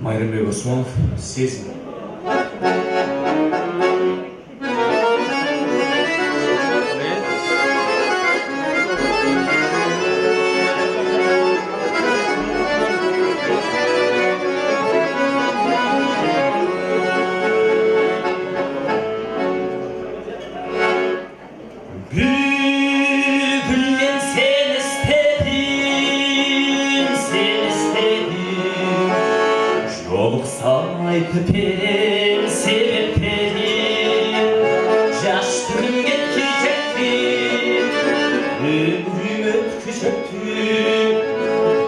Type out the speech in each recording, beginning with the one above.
Майрымбек Осмонов, сезім. Aytıpem sebeplerim, yaştım getkizektim, ömrüm ötküzöktüm,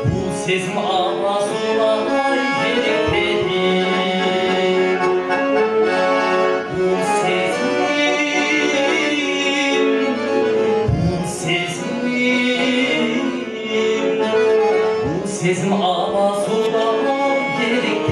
bu sezim ağzıma gereklerim. Bu sezim ağzıma gereklerim.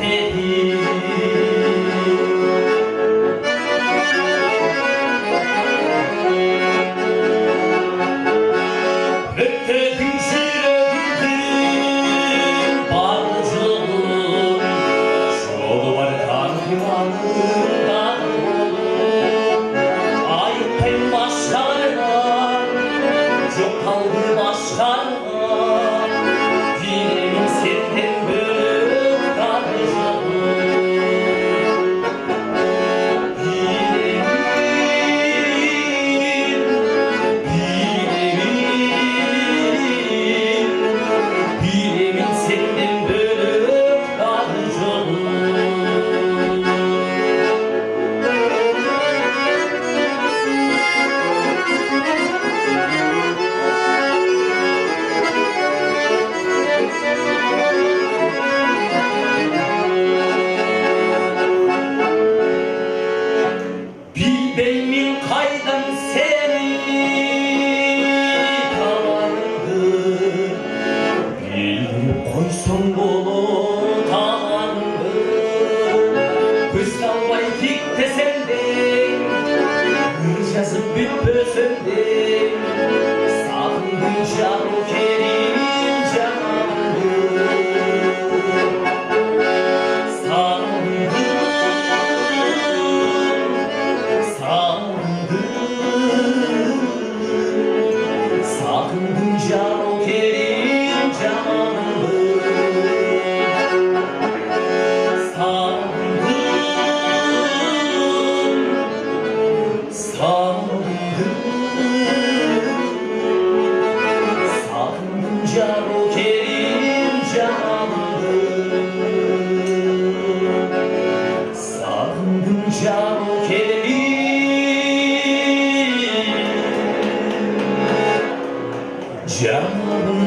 Beymin kaydan seni tavandı, bildim koysun bolu tavandı. Kıslanmay dik teseldim, yazıp bütpösöndüm, sağındım şaru kerim canandı. Canım